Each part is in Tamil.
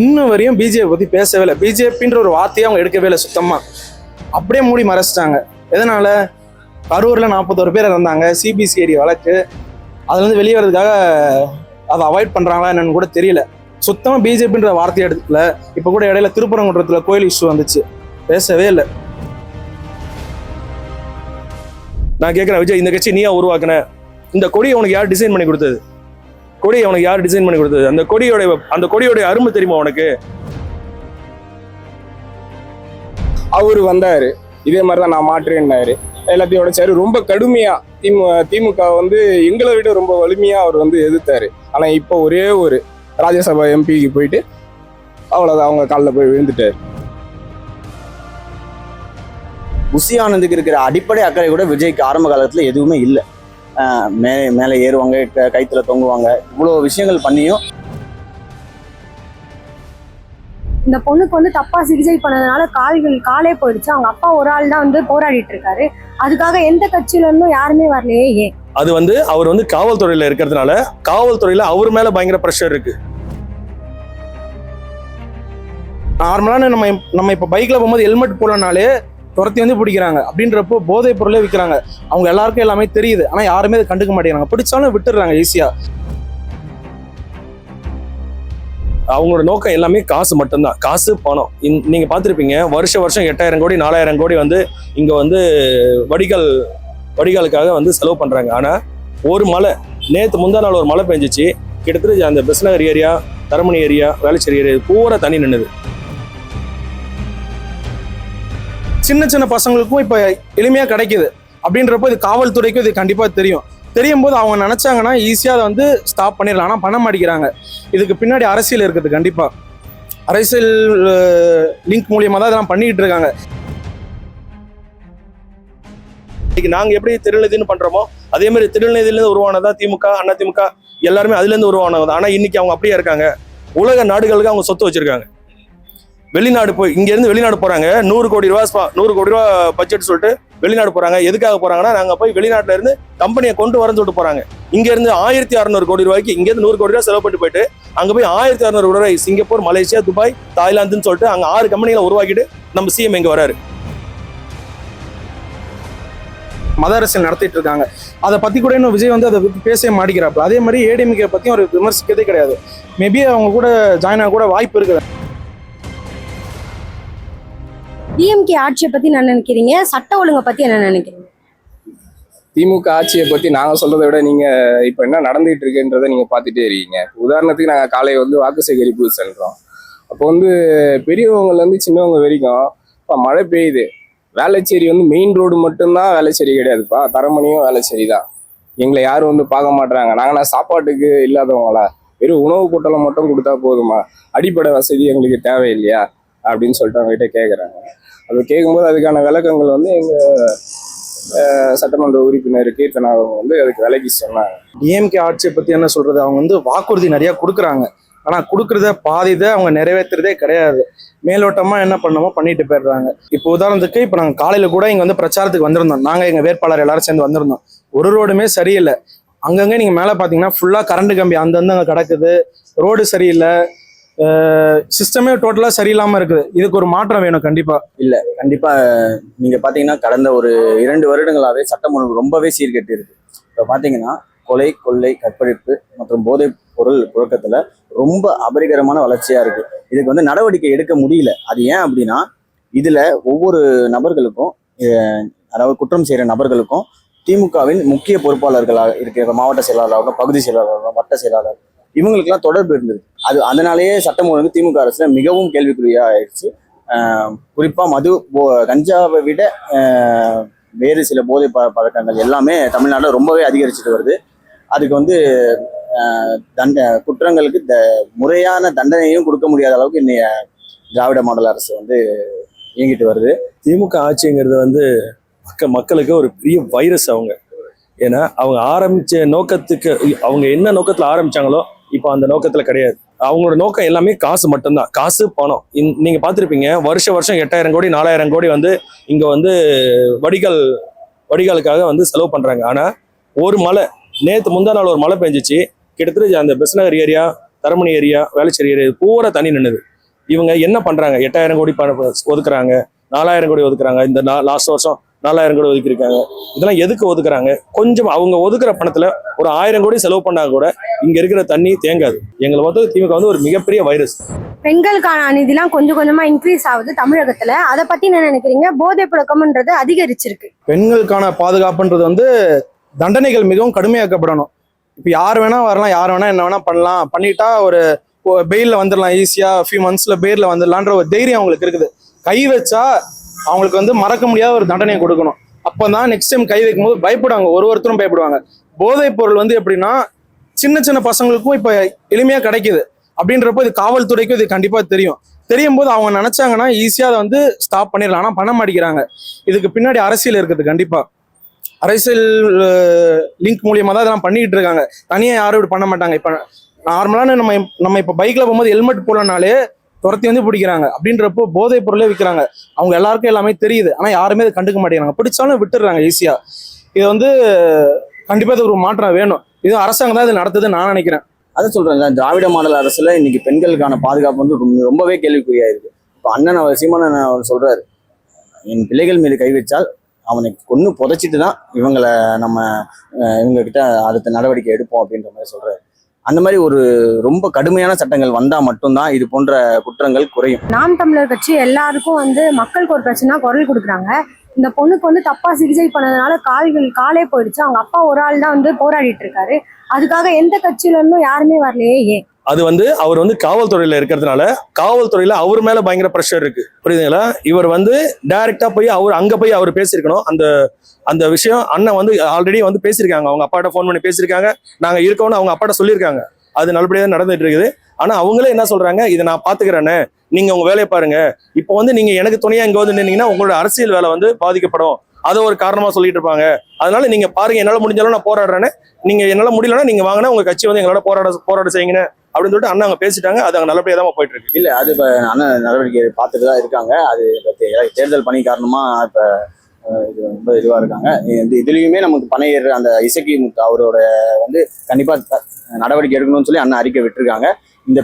இன்னும் வரையும் பிஜேபி பத்தி பேசவே இல்லை. பிஜேபின்ற ஒரு வார்த்தையை அவங்க எடுக்கவே இல்லை சுத்தமா. அப்படியே மூடி மறைச்சிட்டாங்க. எதனால? கரூர்ல 41 பேர் இருந்தாங்க, சிபிசிஐடி வழக்கு. அதுல இருந்து வெளியே வர்றதுக்காக அதை அவாய்ட் பண்றாங்களா என்னன்னு கூட தெரியல. சுத்தமா பிஜேபின்ற வார்த்தையை எடுத்துல. இப்ப கூட இடையில திருப்பரங்குன்றத்துல கோயில் இஷ்யூ வந்துச்சு, பேசவே இல்லை. நான் கேட்கிறேன், விஜய் இந்த கட்சி நீயா உருவாக்குன? இந்த கொடியை உனக்கு யார் டிசைன் பண்ணி கொடுத்தது? கொடியை உனக்கு யார் டிசைன் பண்ணி கொடுத்தது? அந்த கொடியோட அருமை தெரியுமா உனக்கு? அவரு வந்தாரு, இதே மாதிரிதான் நான் மாற்றேன்னாரு, எல்லாத்தையும் உடைச்சாரு. ரொம்ப கடுமையா திமுக வந்து எங்களை விட ரொம்ப வலிமையா அவர் வந்து எதிர்த்தாரு. ஆனா இப்போ ஒரே ஒரு ராஜ்யசபா எம்பிக்கு போயிட்டு அவ்வளவுதான், அவங்க காலில் போய் விழுந்துட்டாரு. புஷி ஆனந்துக்கு இருக்கிற அடிப்படை அக்கறை கூட விஜய்க்கு ஆரம்ப காலத்துல எதுவுமே இல்லை. மேலே ஏறுவாங்க, கைத்துல தொங்குவாங்க, இவ்வளோ விஷயங்கள் பண்ணியும் இந்த பொண்ணுக்கு வந்து தப்பா சிகிச்சை பண்ணதுனால காலே போயிடுச்சு. அவங்க அப்பா ஒரு ஆள் தான் வந்து போராடிட்டு இருக்காரு. அதுக்காக எந்த கட்சியில இருந்தும் யாருமே வரலையே, ஏன்? அது வந்து அவர் வந்து காவல்துறையில இருக்கிறதுனால காவல்துறையில அவர் மேல பயங்கர ப்ரெஷர் இருக்கு. நார்மலான நம்ம இப்ப பைக்ல போகும்போது ஹெல்மெட் போலனாலே துரத்தி வந்து பிடிக்கிறாங்க. அப்படின்றப்போ போதைப் பொருளே விற்கிறாங்க. அவங்க எல்லாருக்கும் எல்லாமே தெரியுது, ஆனா யாருமே அதை கண்டுக்க மாட்டேங்கிறாங்க. பிடிச்சாலும் விட்டுடுறாங்க ஈஸியா. அவங்களோட நோக்கம் எல்லாமே காசு மட்டும்தான், காசு பணம். நீங்க பார்த்துருப்பீங்க, வருஷம் 8000 கோடி 4000 கோடி வந்து இங்க வந்து வடிகாலுக்காக வந்து செலவு பண்றாங்க. ஆனா ஒரு மழை, நேற்று முந்தா நாள் ஒரு மழை பெஞ்சிச்சு, கிட்டத்தட்ட அந்த Besantnagar area, Taramani area, Velachery area பூரா தண்ணி நின்னுது. சின்ன சின்ன பசங்களுக்கும் இப்ப எளிமையா கிடைக்குது. அப்படின்றப்போ இது காவல்துறைக்கும் இது கண்டிப்பா தெரியும் போது அவங்க நினைச்சாங்கன்னா ஈஸியா அதை வந்து ஸ்டாப் பண்ணிடலாம். ஆனா பண்ண மாட்டேங்கிறாங்க. இதுக்கு பின்னாடி அரசியல் இருக்குது. கண்டிப்பா அரசியல் லிங்க் மூலியமா தான் இதெல்லாம் பண்ணிட்டு இருக்காங்க. நாங்க எப்படி திருநெல்வேலின்னு பண்றோமோ அதே மாதிரி திருநெல்வேலியிலிருந்து உருவானதான் திமுக, அதிமுக எல்லாருமே அதுல இருந்து உருவானது. ஆனா இன்னைக்கு அவங்க அப்படியே இருக்காங்க. உலக நாடுகளுக்கு அவங்க சொத்து வச்சிருக்காங்க. வெளிநாடு போய் இங்க இருந்து வெளிநாடு போறாங்க. 100 கோடி ரூபா பட்ஜெட் சொல்லிட்டு வெளிநாடு போறாங்க. எதுக்காக போறாங்கன்னா, நாங்க போய் வெளிநாட்டுல இருந்து கம்பெனியை கொண்டு வரன்னு சொல்லிட்டு போறாங்க. இங்க இருந்து 1600 கோடி ரூபாய்க்கு இங்க இருந்து 100 கோடி ரூபாய் செலவு பண்ணிட்டு போயிட்டு அங்க போய் 1600 கோடி ரூபாய் சிங்கப்பூர், மலேசியா, துபாய், தாய்லாந்துன்னு சொல்லிட்டு அங்க 6 கம்பெனிகளை உருவாக்கிட்டு நம்ம சிஎம் இங்க வராரு. மத அரசியல் நடத்திட்டு இருக்காங்க. அதை பத்தி கூட இன்னும் விஜய் வந்து அதை பேசவே மாட்டேங்கிறாப்பு. அதே மாதிரி ஏடிஎம்கே பத்தியும் ஒரு விமர்சிக்கதே கிடையாது. மேபி அவங்க கூட ஜாயின் ஆக கூட வாய்ப்பு இருக்குது. டிஎம்கே ஆட்சியை பத்தி என்ன நினைக்கிறீங்க? சட்ட ஒழுங்கை பத்தி என்ன நினைக்கிறீங்க? திமுக ஆட்சியை பத்தி நாங்க சொல்றதை விட நீங்க இப்ப என்ன நடந்துகிட்டு இருக்குன்றதை நீங்க பார்த்துட்டே இருக்கீங்க. உதாரணத்துக்கு நாங்க காலை வந்து வாக்கு சேகரிப்பு செல்றோம். அப்போ வந்து பெரியவங்கல இருந்து சின்னவங்க வரைக்கும் இப்போ மழை பெய்யுது, வேளச்சேரி வந்து மெயின் ரோடு மட்டும்தான் வேளச்சேரி கிடையாதுப்பா, தரமணியும் வேளச்சேரி தான். எங்களை யாரும் வந்து பார்க்க மாட்டாங்க. நாங்கள் சாப்பாட்டுக்கு இல்லாதவங்களா? வெறும் உணவு பொட்டலம் மட்டும் கொடுத்தா போதுமா? அடிப்படை வசதி எங்களுக்கு தேவையில்லையா அப்படின்னு சொல்லிட்டு அவங்ககிட்ட கேட்குறாங்க. அது கேட்கும்போது அதுக்கான விளக்கங்கள் வந்து எங்கள் சட்டமன்ற உறுப்பினர் கீர்த்தனா அவங்க வந்து அதுக்கு விலகி சொன்னாங்க. டிஎம்கே ஆட்சியை பத்தி என்ன சொல்றது? அவங்க வந்து வாக்குறுதி நிறைய கொடுக்குறாங்க. ஆனா கொடுக்குறத பாதிதை அவங்க நிறைவேற்றுறதே கிடையாது. மேலோட்டமா என்ன பண்ணமோ பண்ணிட்டு போயிடுறாங்க. இப்போ உதாரணத்துக்கு இப்போ நாங்கள் காலையில கூட இங்க வந்து பிரச்சாரத்துக்கு வந்திருந்தோம். நாங்க எங்க வேட்பாளர் எல்லாரும் சேர்ந்து வந்திருந்தோம். ஒரு ரோடுமே சரியில்லை. அங்கங்க நீங்க மேல பாத்தீங்கன்னா ஃபுல்லா கரண்ட் கம்பி அந்தந்த அங்க கிடக்குது. ரோடு சரியில்லை, சிஸ்டமே டோட்டலா சரியில்லாம இருக்குது. இதுக்கு ஒரு மாற்றம் வேணும் கண்டிப்பா. இல்லை, கண்டிப்பா. நீங்க பாத்தீங்கன்னா கடந்த ஒரு 2 வருடங்களாவே சட்டம் ஒழுங்கு ரொம்பவே சீர்கெட்டு இருக்கு. இப்போ பாத்தீங்கன்னா கொலை, கொள்ளை, கற்பழிப்பு மற்றும் போதைப் பொருள் புழக்கத்துல ரொம்ப அபரிகரமான வளர்ச்சியா இருக்கு. இதுக்கு வந்து நடவடிக்கை எடுக்க முடியல. அது ஏன் அப்படின்னா, இதுல ஒவ்வொரு நபர்களுக்கும், அதாவது குற்றம் செய்யற நபர்களுக்கும் திமுகவின் முக்கிய பொறுப்பாளர்களாக இருக்கிற மாவட்ட செயலாளராகவும், பகுதி செயலாளராகவும், வட்ட செயலாளர், இவங்களுக்கெல்லாம் தொடர்பு இருந்தது. அதனாலேயே சட்டம் ஒழுங்கு திமுக அரசுல மிகவும் கேள்விக்குறியா ஆயிடுச்சு. குறிப்பா கஞ்சாவை விட வேறு சில போதை பழக்கங்கள் எல்லாமே தமிழ்நாட்டில் ரொம்பவே அதிகரிச்சுட்டு வருது. அதுக்கு வந்து குற்றங்களுக்கு முறையான தண்டனையும் கொடுக்க முடியாத அளவுக்கு இன்னைய திராவிட மாடல் அரசு வந்து இயங்கிட்டு வருது. திமுக ஆட்சிங்கிறது வந்து மக்களுக்கு ஒரு பெரிய வைரஸ். ஏன்னா அவங்க ஆரம்பிச்ச நோக்கத்துக்கு, அவங்க என்ன நோக்கத்துல ஆரம்பிச்சாங்களோ இப்போ அந்த நோக்கத்துல கிடையாது. அவங்களோட நோக்கம் எல்லாமே காசு மட்டும்தான், காசு பணம். நீங்க பார்த்துருப்பீங்க, வருஷம் 8000 கோடி 4000 கோடி வந்து இங்க வந்து வடிகாலுக்காக வந்து செலவு பண்றாங்க. ஆனா ஒரு மழை, நேற்று முந்தா நாள் ஒரு மழை பெஞ்சிச்சு, கிட்டத்தட்ட அந்த Besantnagar area, Taramani area, Velachery area பூரா தண்ணி நின்னுது. இவங்க என்ன பண்றாங்க? 8000 கோடி ஒதுக்குறாங்க, 4000 கோடி ஒதுக்குறாங்க. இந்த லாஸ்ட் வருஷம் 4000 கோடி ஒதுக்கியிருக்காங்க. இதெல்லாம் எதுக்கு ஒதுக்குறாங்க? கொஞ்சம் அவங்க ஒதுக்குற பணத்துல ஒரு 1000 கோடி செலவு பண்ணா கூட இங்க இருக்கிற தண்ணி தேங்காது. எங்களை வந்து திமுக வந்து ஒரு மிகப்பெரிய வைரஸ். பெண்களுக்கான அநீதிலாம் கொஞ்சம் கொஞ்சமா இன்க்ரீஸ் ஆகுது தமிழகத்துல. அதை பத்தி என்ன நினைக்கிறீங்க? போதை புழக்கம்ன்றது அதிகரிச்சிருக்கு. பெண்களுக்கான பாதுகாப்புன்றது வந்து தண்டனைகள் மிகவும் கடுமையாக்கப்படணும். இப்போ யார் வேணா வரலாம், யார் வேணா என்ன வேணா பண்ணலாம், பண்ணிட்டா ஒரு பெயிலில் வந்துடலாம், ஈஸியா ஃபியூ மந்த்ஸ்ல பெயிலில் வந்துடலான்ற ஒரு தைரியம் அவங்களுக்கு இருக்குது. கை வச்சா அவங்களுக்கு வந்து மறக்க முடியாத ஒரு தண்டனையை கொடுக்கணும். அப்பதான் நெக்ஸ்ட் டைம் கை வைக்கும் போது பயப்படுவாங்க, ஒருத்தரும் பயப்படுவாங்க. போதைப் பொருள் வந்து எப்படின்னா சின்ன சின்ன பசங்களுக்கும் இப்ப எளிமையா கிடைக்குது அப்படின்றப்போ இது காவல்துறைக்கும் இது கண்டிப்பா தெரியும் போது அவங்க நினைச்சாங்கன்னா ஈஸியா அதை வந்து ஸ்டாப் பண்ணிடலாம். ஆனா பண்ண மாட்டேங்கிறாங்க. இதுக்கு பின்னாடி அரசியல் இருக்குது. கண்டிப்பா அரசியல் லிங்க் மூலியமா தான் இதெல்லாம் பண்ணிக்கிட்டு இருக்காங்க. தனியா யாரும் இப்படி பண்ண மாட்டாங்க. இப்ப நார்மலான நம்ம இப்ப பைக்ல போகும்போது ஹெல்மெட் போடனாலே துரத்தி வந்து பிடிக்கிறாங்க. அப்படின்றப்போ போதைப் பொருளே விற்கிறாங்க. அவங்க எல்லாருக்கும் எல்லாமே தெரியுது, ஆனா யாருமே அதை கண்டுக்க மாட்டேங்கிறாங்க. பிடிச்சாலும் விட்டுடுறாங்க ஈஸியா. இது வந்து கண்டிப்பா இது ஒரு மாற்றம் வேணும். இது அரசாங்கம் தான் இது நடத்துதுன்னு நான் நினைக்கிறேன். அதை சொல்றேன், திராவிட மாடல் அரசுல இன்னைக்கு பெண்களுக்கான பாதுகாப்பு வந்து ரொம்பவே கேள்விக்குறியா இருக்கு. இப்போ சீமானன் அவர் சொல்றாரு, என் பிள்ளைகள் மீது கை வச்சால் அவனை கொன்னு புதைச்சிட்டு தான் இவங்க கிட்ட அடுத்த நடவடிக்கை எடுப்போம் அப்படின்ற மாதிரி சொல்றாரு. அந்த மாதிரி ஒரு ரொம்ப கடுமையான சட்டங்கள் வந்தா மட்டும்தான் இது போன்ற குற்றங்கள் குறையும். நாம் தமிழர் கட்சி எல்லாருக்கும் வந்து மக்களுக்கு ஒரு பிரச்சனை குரல் கொடுக்குறாங்க. இந்த பொண்ணுக்கு வந்து தப்பா சிகிச்சை பண்ணதுனால காலே போயிடுச்சு. அவங்க அப்பா ஒரு ஆள் தான் வந்து போராடிட்டு இருக்காரு. அதுக்காக எந்த கட்சியில இருந்தும் யாருமே வரலையே, ஏன்? அது வந்து அவர் வந்து காவல்துறையில இருக்கிறதுனால காவல்துறையில அவர் மேல பயங்கர ப்ரெஷர் இருக்கு, புரியுதுங்களா? இவர் வந்து டைரக்டா போய் அங்க போய் அவர் பேசியிருக்கணும். அந்த விஷயம் அண்ணன் வந்து ஆல்ரெடி வந்து பேசியிருக்காங்க. அவங்க அப்பாட்ட ஃபோன் பண்ணி பேசியிருக்காங்க. நாங்க இருக்கோம்னு அவங்க அப்பாட்ட சொல்லியிருக்காங்க. அது நல்லபடியாக நடந்துட்டு இருக்குது. ஆனா அவங்களே என்ன சொல்றாங்க, இதை நான் பாத்துக்கிறேன்னு, நீங்க உங்க வேலையை பாருங்க. இப்போ வந்து நீங்க எனக்கு துணையா இங்க வந்து நின்னீங்கன்னா உங்களோட அரசியல் வேலை வந்து பாதிக்கப்படும், அதை ஒரு காரணமா சொல்லிட்டு இருப்பாங்க. அதனால நீங்க பாருங்க, என்னால முடிஞ்சாலும் நான் போராடுறேன்னு, நீங்க என்னால முடியலன்னா நீங்க வாங்கினா உங்க கட்சி வந்து எங்களோட போராட செய்யுங்க அப்படின்னு சொல்லிட்டு அண்ணா அங்க பேசிட்டாங்க. அது அங்க நல்லபடியா தான் போயிட்டு இருக்கு. இல்ல, அது இப்ப அண்ணன் நடவடிக்கை பார்த்துட்டு தான் இருக்காங்க. அது தேர்தல் பணி காரணமா இப்ப இது ரொம்ப இதுவா இருக்காங்க. இதுலயுமே நமக்கு பணையேற அந்த இசக்கி அவரோட வந்து கண்டிப்பா நடவடிக்கை எடுக்கணும்னு சொல்லி அண்ணன் அறிக்கை விட்டுருக்காங்க. இந்த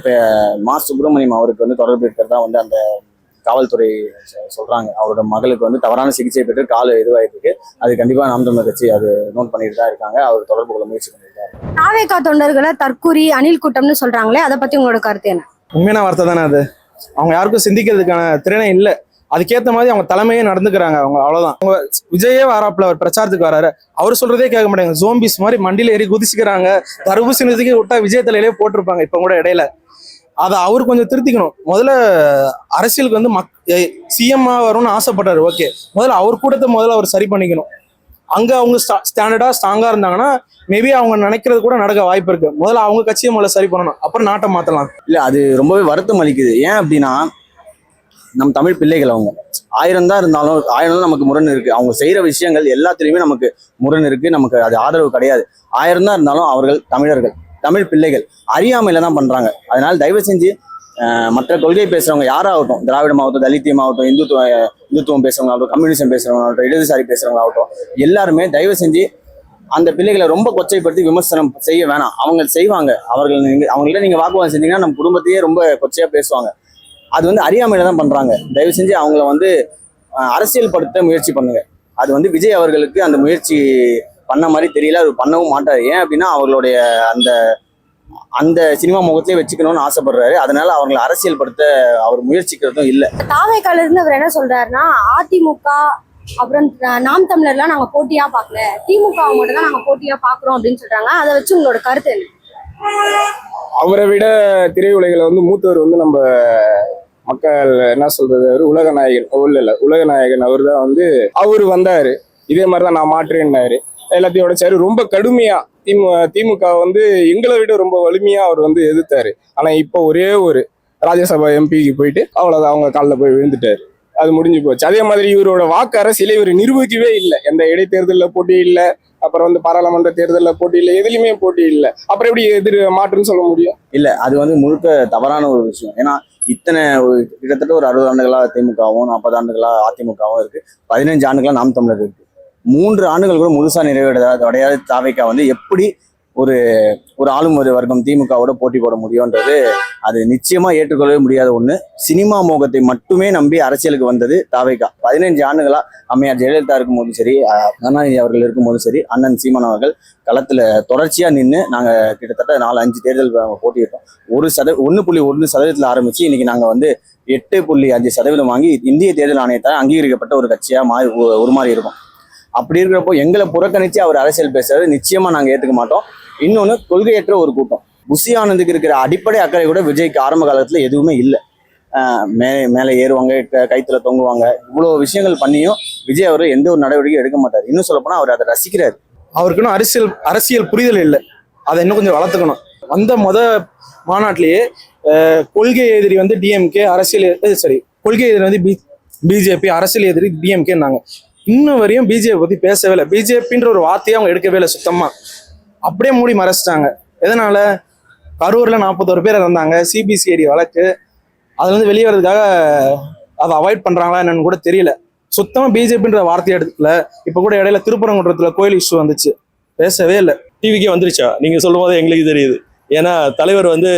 மா சுப்பிரமணியம் அவருக்கு வந்து தொடர்பு இருக்கிறதா வந்து அந்த காவல்துறை சொல்றாங்க. அவரோட மகளுக்கு வந்து தவறான சிகிச்சை பெற்று கால் இதுவாயிட்டு இருக்கு. அது கண்டிப்பா நாம் தமிழர் கட்சி அது நோட் பண்ணிட்டு தான் இருக்காங்க. அவர் தொடர்பு கொள்ள முயற்சி பண்ணிருக்காரு. தாவேகா தொண்டர்களை தற்கூரி அணில் கூட்டம்னு சொல்றாங்களே, அதை பத்தி உங்களோட கருத்து என்ன? உண்மையான வார்த்தை தானே அது. அவங்க யாருக்கும் சிந்திக்கிறதுக்கான திறனே இல்லை. அதுக்கேற்ற மாதிரி அவங்க தலைமையே நடந்துக்கிறாங்க. அவங்க அவ்வளவுதான். அவங்க விஜயே வராப்புல அவர் பிரச்சாரத்துக்கு வராரு, அவர் சொல்றதே கேட்க மாட்டாங்க. ஜோம்பிஸ் மாதிரி மண்டியில ஏறி குதிச்சுக்கிறாங்க. தர்பூசணி விட்டா விஜய் தலையிலே போட்டிருப்பாங்க இப்ப கூட இடையில. அதை அவர் கொஞ்சம் திருத்திக்கணும். முதல்ல அரசியலுக்கு வந்து சிஎம் வரும்னு ஆசைப்பட்டாரு, ஓகே. முதல்ல அவர் கூட்டத்தை அவர் சரி பண்ணிக்கணும். அங்க அவங்க ஸ்டாண்டர்டா ஸ்ட்ராங்கா இருந்தாங்கன்னா மேபி அவங்க நினைக்கிறது கூட நடக்க வாய்ப்பு இருக்கு. முதல்ல அவங்க கட்சியை முதல்ல சரி பண்ணணும், அப்புறம் நாட்டை மாத்தலாம். இல்ல, அது ரொம்பவே வருத்தம் அளிக்குது. ஏன் அப்படின்னா, நம் தமிழ் பிள்ளைகள் அவங்க 1000 தான் இருந்தாலும் 1000 நமக்கு முரண் இருக்கு. அவங்க செய்யற விஷயங்கள் எல்லாத்துலயுமே நமக்கு முரண் இருக்கு. நமக்கு அது ஆதரவு கிடையாது. 1000 தான் இருந்தாலும் அவர்கள் தமிழர்கள், தமிழ் பிள்ளைகள் அறியாமையில தான் பண்றாங்க. அதனால தயவு செஞ்சு மற்ற கொள்கை பேசுறவங்க யாராகட்டும், திராவிடமாகட்டும், தலித்தியமாகட்டும், இந்துத்துவம் பேசுறவங்க ஆகட்டும், கம்யூனிசம் பேசுறவங்க ஆகட்டும், இடதுசாரி பேசுறவங்க ஆகட்டும், எல்லாருமே தயவு செஞ்சு அந்த பிள்ளைகளை ரொம்ப கொச்சைப்படுத்தி விமர்சனம் செய்ய வேணாம். அவங்க செய்வாங்க. அவங்கள்ட்ட நீங்க வாக்குவாதம் செஞ்சீங்கன்னா நம்ம குடும்பத்தையே ரொம்ப கொச்சையா பேசுவாங்க. அது வந்து அறியாமையில தான் பண்றாங்க. தயவு செஞ்சு அவங்கள வந்து அரசியல் படுத்த முயற்சி பண்ணுங்க. அது வந்து விஜய் அவர்களுக்கு அந்த முயற்சி பண்ண மாதிரி தெரியல. அவர் பண்ணவும் மாட்டாரு. ஏன் அப்படின்னா அவர்களுடைய அந்த சினிமா முகத்திலே வச்சுக்கணும்னு ஆசைப்படுறாரு. அதனால அவங்களை அரசியல் படுத்த அவர் முயற்சிக்கிறதும் இல்லை. தாவேகால இருந்து அவர் என்ன சொல்றாருன்னா, அதிமுக அப்புறம் நாம் தமிழர்லாம் நாங்க போட்டியா பார்க்கல, திமுக மட்டும் தான் நாங்க போட்டியா பாக்குறோம் அப்படின்னு சொல்றாங்க. அதை வச்சு உங்களோட கருத்து என்ன? அவரை விட திரையுலகில் வந்து மூத்தவர் வந்து நம்ம மக்கள் என்ன சொல்றது, அவர் உலக நாயகன் உலக நாயகன். அவர் தான் வந்து அவரு வந்தாரு, இதே மாதிரிதான் நான் மாற்றேன்னாரு. எல்லாத்தையும் உடைச்சாரு. ரொம்ப கடுமையா திமுக வந்து எங்களை விட ரொம்ப வலிமையா அவர் வந்து எதிர்த்தாரு. ஆனா இப்போ ஒரே ஒரு ராஜ்யசபா எம்பிக்கு போயிட்டு அவ்வளவுதான், அவங்க காலில் போய் விழுந்துட்டாரு. அது முடிஞ்சு போச்சு. அதே மாதிரி இவரோட வாக்கு அரசியலை இவர் நிரூபிக்கவே இல்லை. எந்த இடைத்தேர்தலில் போட்டி இல்லை, அப்புறம் வந்து பாராளுமன்ற தேர்தலில் போட்டி இல்லை, எதுலையுமே போட்டி இல்லை. அப்புறம் எப்படி மாற்றுன்னு சொல்ல முடியும்? இல்ல, அது வந்து முழுக்க தவறான ஒரு விஷயம். ஏன்னா கிட்டத்தட்ட ஒரு 60 ஆண்டுகளா திமுகவும் 40 ஆண்டுகளா அதிமுகவும் இருக்கு. 15 ஆண்டுகளா நாம் தமிழர் இருக்கு. 3 ஆண்டுகள் கூட முழுசா நிறைவேறாத தாவேகா வந்து எப்படி ஒரு ஒரு ஆளும் ஒரு வர்க்கம் திமுகவோட போட்டி போட முடியும்ன்றது அது நிச்சயமா ஏற்றுக்கொள்ளவே முடியாத ஒண்ணு. சினிமா மோகத்தை மட்டுமே நம்பி அரசியலுக்கு வந்தது தாவேகா. 15 ஆண்டுகளா அம்மையார் ஜெயலலிதா இருக்கும் போதும் சரி, கருணாநிதி அவர்கள் இருக்கும் போதும் சரி, அண்ணன் சீமான் அவர்கள் களத்துல தொடர்ச்சியா நின்று நாங்க கிட்டத்தட்ட 4-5 தேர்தல் போட்டியிருக்கோம். 1.1% ஆரம்பிச்சு இன்னைக்கு நாங்க வந்து 8.5% வாங்கி இந்திய தேர்தல் ஆணையத்தால் அங்கீகரிக்கப்பட்ட ஒரு கட்சியா உருமாறி இருக்கும். அப்படி இருக்கிறப்போ எங்களை புறக்கணிச்சு அவர் அரசியல் பேசுறது நிச்சயமா நாங்க ஏத்துக்க மாட்டோம். இன்னொன்னு, கொள்கையற்ற ஒரு கூட்டம். புஷி ஆனந்துக்கு இருக்கிற அடிப்படை அக்கறை கூட விஜய்க்கு ஆரம்ப காலத்துல எதுவுமே இல்லை. மேலே ஏறுவாங்க, கைத்துல தொங்குவாங்க, இவ்வளவு விஷயங்கள் பண்ணியும் விஜய் அவர் எந்த ஒரு நடவடிக்கையும் எடுக்க மாட்டார். இன்னும் சொல்ல போனா அவர் அதை ரசிக்கிறாரு. அவருக்கு இன்னும் அரசியல் புரிதல் இல்லை. அதை இன்னும் கொஞ்சம் வளர்த்துக்கணும். வந்த மாநாட்டிலேயே கொள்கை எதிரி வந்து டிஎம்கே, கொள்கை எதிரி வந்து பிஜேபி, அரசியல் எதிரி டிஎம்கேன்னாங்க. இன்னும் வரையும் பிஜேபி பத்தி பேசவே இல்லை. பிஜேபின்ற ஒரு வார்த்தையை அவங்க எடுக்கவே இல்லை சுத்தமா. அப்படியே மூடி மறைச்சிட்டாங்க. எதனால? கரூர்ல 41 பேர் இருந்தாங்க, சிபிசிஐடி வழக்கு. அதுல இருந்து வெளியே வர்றதுக்காக அதை அவாய்ட் பண்றாங்களா என்னன்னு கூட தெரியல. சுத்தமா பிஜேபின்ற வார்த்தையை எடுக்கல. இப்ப கூட இடையில திருப்பரங்குன்றத்துல கோயில் இஷ்யூ வந்துச்சு, பேசவே இல்லை. டிவிக்கே வந்துருச்சா நீங்க சொல்லும் போது எங்களுக்கு தெரியுது. ஏன்னா தலைவர் வந்து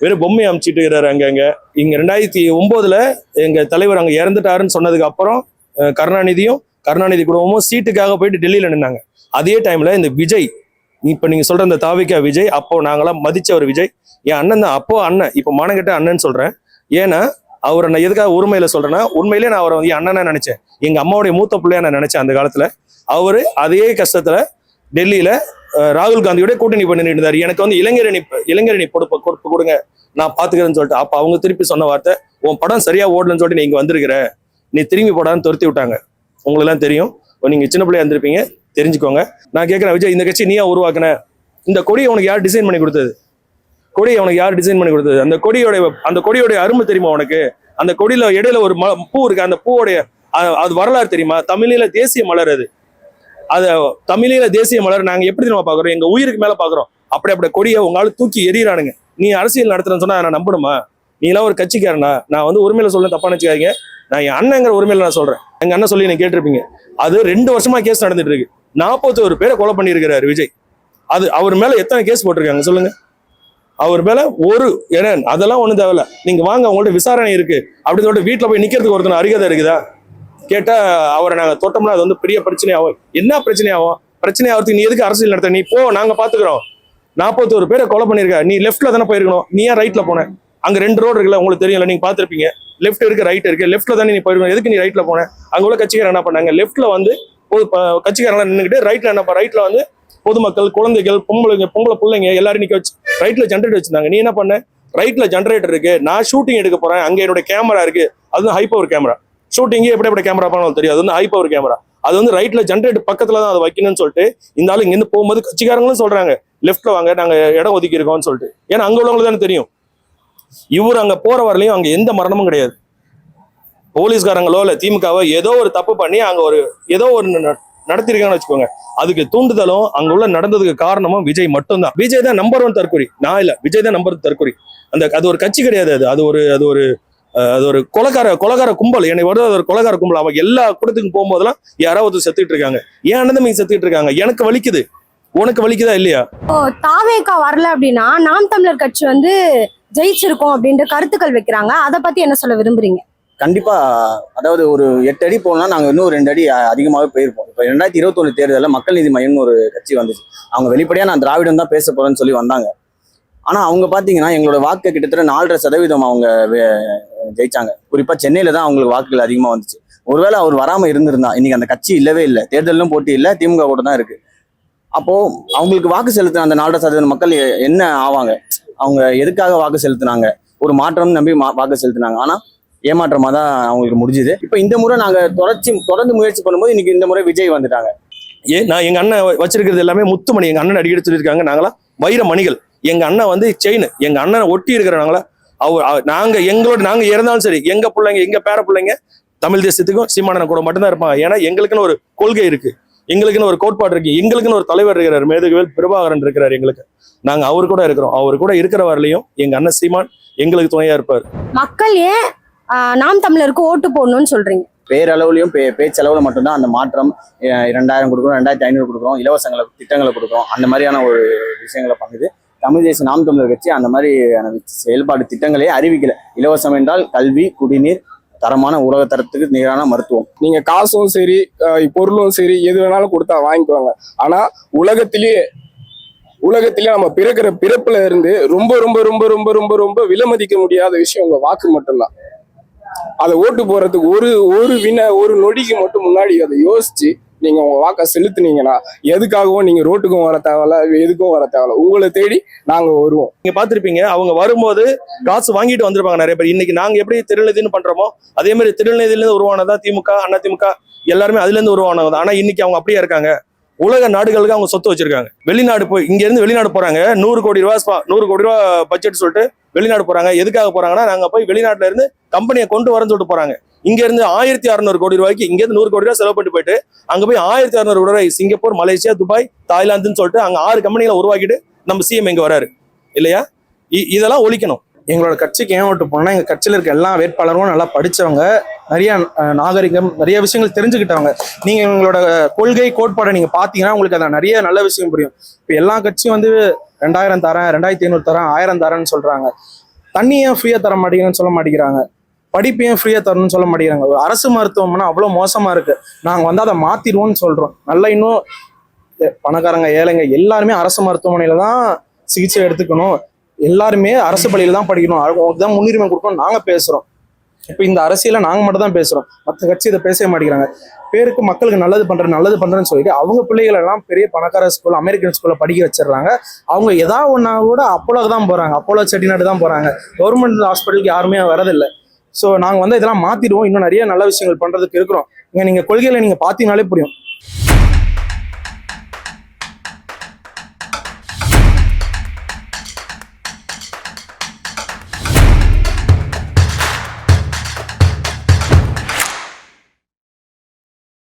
வெறும் பொம்மை அமைச்சிட்டு இருக்கிறாரு அங்கங்க. இங்க 2009 எங்க தலைவர் அங்க இறந்துட்டாருன்னு சொன்னதுக்கு அப்புறம் கருணாநிதி குடும்பமும் சீட்டுக்காக போயிட்டு டெல்லியில நின்னாங்க. அதே டைம்ல இந்த விஜய், இப்ப நீங்க சொல்ற இந்த தாவிகா விஜய், அப்போ நாங்களாம் மதிச்ச ஒரு விஜய், என் அண்ணன் தான். அப்போ அண்ணன், இப்ப மானங்கிட்ட அண்ணன் சொல்றேன். ஏன்னா அவரை நான் எதுக்காக உரிமையில சொல்றேன்னா, உண்மையிலே நான் அவரை வந்து அண்ணனா நினைச்சேன். எங்க அம்மாவுடைய மூத்த பிள்ளையா நான் நினைச்சேன் அந்த காலத்துல. அவரு அதே கஷ்டத்துல டெல்லியில ராகுல் காந்தியோட கூட்டணி பண்ணிட்டு இருந்தாரு. எனக்கு வந்து இளைஞரணி பொறுப்பு கொடுங்க, நான் பாத்துக்கிறேன்னு சொல்லிட்டு. அப்ப அவங்க திருப்பி சொன்ன வார்த்தை, உன் படம் சரியா ஓடலன்னு சொல்லிட்டு நீ இங்க வந்திருக்கிற, நீ திரும்பி போடான்னு துரத்தி விட்டாங்க. உங்களுக்கு எல்லாம் தெரியும், நீங்க சின்ன பிள்ளையா இருந்திருப்பீங்க, தெரிஞ்சுக்கோங்க. நான் கேட்கிறேன், விஜய் இந்த கட்சி நீயா உருவாக்குன? இந்த கொடியை உனக்கு யார் டிசைன் பண்ணி கொடுத்தது? அந்த கொடியோடைய அருமை தெரியுமா உனக்கு? அந்த கொடியில இடையில ஒரு பூ இருக்கு, அந்த பூவோடைய அது வரலாறு தெரியுமா? தமிழில தேசிய மலர் அது தமிழில தேசிய மலர் நாங்க எப்படி தெரியுமா பாக்குறோம்? எங்க உயிருக்கு மேல பாக்குறோம். அப்படி கொடியை உங்களால தூக்கி எறிகிறானுங்க. நீ அரசியல் நடத்துறேன்னு சொன்னா நான் நம்பணுமா? நீ எல்லாம் ஒரு கட்சிக்காரனா? நான் வந்து உரிமையில சொல்ல தப்பா நினைச்சுக்காதீங்க. நான் என் அண்ணங்கிற உரிமையில நான் சொல்றேன். எங்க அண்ணன் சொல்லி நீங்க கேட்டிருப்பீங்க. அது 2 வருஷமா கேஸ் நடந்துட்டு இருக்கு. 41 பேரை கொலை பண்ணியிருக்கிறாரு விஜய். அது அவர் மேல எத்தனை கேஸ் போட்டிருக்காங்க சொல்லுங்க? அவர் மேல அதெல்லாம் ஒண்ணும் தேவையில்ல. நீங்க வாங்க, உங்கள்ட்ட விசாரணை இருக்கு அப்படின்னு சொல்லிட்டு வீட்டுல போய் நிக்கிறதுக்கு ஒருத்தன அருகதை இருக்குதா? கேட்டா அவரை நாங்க தொட்டோம்னா அது வந்து பெரிய பிரச்சனை ஆகும். என்ன பிரச்சனை ஆகும்? பிரச்சனை ஆகிறதுக்கு நீ எதுக்கு அரசியல் நடத்த? நீ போ, நாங்க பாத்துக்கிறோம். 41 பேரை கொலை பண்ணிருக்க. நீ லெஃப்ட்ல தானே போயிருக்கணும், நீ ஏன் ரைட்ல போன? அங்க 2 ரோடு இருக்குல்ல, உங்களுக்கு தெரியல, நீங்க பாத்திருப்பீங்க. லெஃப்ட் இருக்கு, ரைட் இருக்கு. லெஃப்ட்ல தானே நீ போயிருக்கணும், எதுக்கு நீ ரைட்ல போன? அங்க உள்ள கட்சிக்காரர் என்ன பண்ணாங்க? லெஃப்ட்ல வந்து கட்சிக்காரங்க நின்றுக்கிட்டு ரைட்ல வந்து பொதுமக்கள், குழந்தைகள், பொம்பளை பிள்ளைங்க எல்லாரும் நிக்க வச்சு ரைட்ல ஜென்ரேட்டர் வச்சிருந்தாங்க. நீ என்ன பண்ண? ரைட்ல ஜென்ரேட்டர் இருக்கு, நான் ஷூட்டிங் எடுக்க போறேன், அங்க என்னோட கேமரா இருக்கு, அது வந்து ஹை பவர் கேமரா. ஷூட்டிங்கே எப்படி கேமரா பண்ணாலும் தெரியும், அது வந்து ஹை பவர் கேமரா. அது வந்து ரைட்ல ஜென்ரேட்டர் பக்கத்துல தான் அதை வைக்கணும்னு சொல்லிட்டு இந்த ஆளு இங்க இருந்து போகும்போது கட்சிக்காரங்களும் சொல்றாங்க, லெஃப்ட்ல வாங்க, நாங்க இடம் ஒதுக்கி இருக்கோம்னு சொல்லிட்டு. ஏன்னா அங்க உள்ளவங்களுக்கு தானே தெரியும். இவர் அங்க போற வரலையும் அங்க எந்த மரணமும் கிடையாது. போலீஸ்காரங்களோ இல்ல திமுகவோ ஏதோ ஒரு தப்பு பண்ணி அங்க ஏதோ ஒரு நடத்திருக்காங்கன்னு வச்சுக்கோங்க. அதுக்கு தூண்டுதலும் அங்க உள்ள நடந்ததுக்கு காரணமும் விஜய் மட்டும்தான். விஜய் தான் நம்பர் 1 தற்கொலை. நான் இல்ல, விஜய் தான் நம்பர் 1 தற்கொலை. அது ஒரு கட்சி கிடையாது. அது ஒரு கொலகார கும்பல். என்னை வருது, அது ஒரு கொலகார கும்பல். அவங்க எல்லா கூட்டத்துக்கும் போகும்போதெல்லாம் யாராவது செத்துட்டு இருக்காங்க. ஏன் அண்ணன் செத்துட்டு இருக்காங்க? எனக்கு வலிக்குது, உனக்கு வலிக்குதா இல்லையா? தாவேகா வரல அப்படின்னா நாம் தமிழர் கட்சி வந்து ஜெயிச்சிருக்கோம் அப்படின்ற கருத்துக்கள் வைக்கிறாங்க. அதை பத்தி என்ன சொல்ல விரும்புறீங்க? கண்டிப்பா. அதாவது ஒரு 8 அடி போனா நாங்க இன்னும் 2 அடி அதிகமாகவே போயிருப்போம். இப்ப 2021 தேர்தலில் மக்கள் நீதி மையம்னு ஒரு கட்சி வந்துச்சு. அவங்க வெளிப்படையா நான் திராவிடம் தான் பேச போறேன்னு சொல்லி வந்தாங்க. ஆனா அவங்க பாத்தீங்கன்னா எங்களோட வாக்கு கிட்டத்தட்ட 4.5% அவங்க ஜெயிச்சாங்க. குறிப்பா சென்னையில தான் அவங்களுக்கு வாக்குகள் அதிகமா வந்துச்சு. ஒருவேளை அவர் வராம இருந்திருந்தா இன்னைக்கு அந்த கட்சி இல்லவே இல்லை, தேர்தலும் போட்டி இல்லை, திமுக கூட தான் இருக்கு. அப்போ அவங்களுக்கு வாக்கு செலுத்தின அந்த 4.5% மக்கள் என்ன ஆவாங்க? அவங்க எதுக்காக வாக்கு செலுத்தினாங்க? ஒரு மாற்றம் நம்பி வாக்கு செலுத்தினாங்க. ஆனா ஏமாற்றமா தான் அவங்களுக்கு முடிஞ்சுது. இப்ப இந்த முறை நாங்க தொடர்ந்து முயற்சி பண்ணும்போது இன்னைக்கு இந்த முறை விஜய் வந்துட்டாங்க. நான் எங்க அண்ணன் வச்சிருக்கிறது எல்லாமே முத்துமணி. எங்க அண்ணன் அடிக்கடி சொல்லியிருக்காங்க, நாங்களாம் வைர மணிகள். எங்க அண்ணன் வந்து செயின். எங்க அண்ணனை ஒட்டி இருக்கிறனாங்களா நாங்க இறந்தாலும் சரி, எங்க பிள்ளைங்க, எங்க பேர பிள்ளைங்க தமிழ் தேசத்துக்கும் சீமானன் கூட மட்டும்தான் இருப்பாங்க. ஏன்னா எங்களுக்குன்னு ஒரு கொள்கை இருக்கு, எங்களுக்குன்னு ஒரு கோட்பாடு இருக்கு, எங்களுக்குன்னு ஒரு தலைவர் இருக்கிறார், மேதகுவேல் பிரபாகரன் இருக்கிறார். எங்களுக்கு நாங்க அவரு கூட இருக்கிறோம். அவரு கூட இருக்கிற வரலையும் எங்க அண்ணன் சீமான் எங்களுக்கு துணையா இருப்பாரு. மக்கள் ஏன் நாம் தமிழருக்கு ஓட்டு போடணும்னு சொல்றீங்க? பேரளவுலையும் பேச்சளவில் மட்டும்தான் அந்த மாற்றம். 2000 கொடுக்குறோம், 2500 கொடுக்குறோம், இலவசங்களை திட்டங்களை கொடுக்குறோம், அந்த மாதிரியான ஒரு விஷயங்களை பண்ணுது. தமிழ் தேசிய நாம் தமிழர் கட்சி அந்த மாதிரியான செயல்பாடு திட்டங்களே அறிவிக்கல. இலவசம் என்றால் கல்வி, குடிநீர், தரமான உலக தரத்துக்கு நிகரான மருத்துவம். நீங்க காசும் சரி பொருளும் சரி எது வேணாலும் கொடுத்தா வாங்கிக்குவாங்க. ஆனா உலகத்திலேயே நம்ம பிறக்கிற பிறப்புல இருந்து ரொம்ப ரொம்ப ரொம்ப ரொம்ப ரொம்ப ரொம்ப விலைமதிக்க முடியாத விஷயம் உங்க வாக்கு மட்டும்தான். அதை ஓட்டு போறதுக்கு ஒரு நொடிக்கு மட்டும் முன்னாடி அதை யோசிச்சு நீங்க உங்க வாக்கை செலுத்துனீங்கன்னா எதுக்காகவும் நீங்க ரோட்டுக்கும் வர தேவையில்ல, எதுக்கும் வர தேவையில்ல, உங்களை தேடி நாங்க வருவோம். நீங்க பாத்திருப்பீங்க, அவங்க வரும்போது காசு வாங்கிட்டு வந்திருப்பாங்க நிறைய பேர். இன்னைக்கு நாங்க எப்படி திருநெல்வேலின்னு பண்றோமோ அதே மாதிரி திருநெல்வேலியில இருந்து உருவானதா திமுக, அதிமுக எல்லாருமே அதுல இருந்து உருவானது. ஆனா இன்னைக்கு அவங்க அப்படியே இருக்காங்க. உலக நாடுகளுக்கு அவங்க சொத்து வச்சிருக்காங்க. வெளிநாடு போய் இங்க இருந்து வெளிநாடு போறாங்க. 100 கோடி ரூபாய் பட்ஜெட் சொல்லிட்டு வெளிநாடு போறாங்க. எதுக்காக போறாங்கன்னா, நாங்க போய் வெளிநாட்டுல இருந்து கம்பெனியை கொண்டு வரேன்னு சொல்லிட்டு போறாங்க. இங்க இருந்து 1600 கோடி ரூபாய்க்கு இங்க இருந்து 100 கோடி ரூபாய் செலவு பண்ணி போயிட்டு அங்க போய் 1600 கோடி ரூபாய் சிங்கப்பூர், மலேசியா, துபாய், தாய்லாந்துன்னு சொல்லிட்டு அங்க 6 கம்பெனிகளை உருவாக்கிட்டு நம்ம சிஎம் இங்க வராரு இல்லையா? இதெல்லாம் ஒழிக்கணும். எங்களோட கட்சிக்கு ஏன் ஓட்டு போனா, எங்க கட்சியில இருக்க எல்லா வேட்பாளரும் நல்லா படிச்சவங்க, நிறைய நாகரிகம், நிறைய விஷயங்கள் தெரிஞ்சுக்கிட்டவங்க. நீங்க எங்களோட கொள்கை கோட்பாடை நீங்க பாத்தீங்கன்னா உங்களுக்கு அதான் நிறைய நல்ல விஷயம் புரியும். இப்ப எல்லா கட்சியும் வந்து 2000 தரேன், 2500 தரேன், 1000 தரேன்னு சொல்றாங்க. தண்ணியை ஃப்ரீயா தர மாட்டேங்கிறேன்னு சொல்ல மாட்டேங்கிறாங்க. படிப்பையும் ஃப்ரீயா தரணும்னு சொல்ல மாட்டேங்கிறாங்க. ஒரு அரசு மருத்துவம்னா அவ்வளவு மோசமா இருக்கு. நாங்க வந்து அதை மாத்திடுவோம்னு சொல்றோம். நல்லா இன்னும் பணக்காரங்க, ஏழைங்க எல்லாருமே அரசு மருத்துவமனையில தான் சிகிச்சை எடுத்துக்கணும். எல்லாருமே அரசு பள்ளியில தான் படிக்கணும். அதுதான் முன்னுரிமை கொடுக்கணும் நாங்க பேசுறோம். இப்ப இந்த அரசியல நாங்க மட்டும் தான் பேசுறோம். மற்ற கட்சி இதை பேசவே மாட்டேங்கிறாங்க. பேருக்கு மக்களுக்கு நல்லது பண்றேன்னு சொல்லிட்டு அவங்க பிள்ளைகள் எல்லாம் பெரிய பணக்கார ஸ்கூல், அமெரிக்கன் ஸ்கூல்ல படிக்க வச்சிடுறாங்க. அவங்க ஏதாவது ஒன்னா கூட அப்போலோக்கு தான் போறாங்க, அப்போலோ செட்டிநாடு தான் போறாங்க. கவர்மெண்ட் ஹாஸ்பிட்டலுக்கு யாருமே வரதில்லை. ஸோ நாங்க வந்து இதெல்லாம் மாத்திடுவோம். இன்னும் நிறைய நல்ல விஷயங்கள் பண்றதுக்கு இருக்கிறோம். நீங்க கொள்கையில நீங்க பாத்தீங்கன்னாலே புரியும்.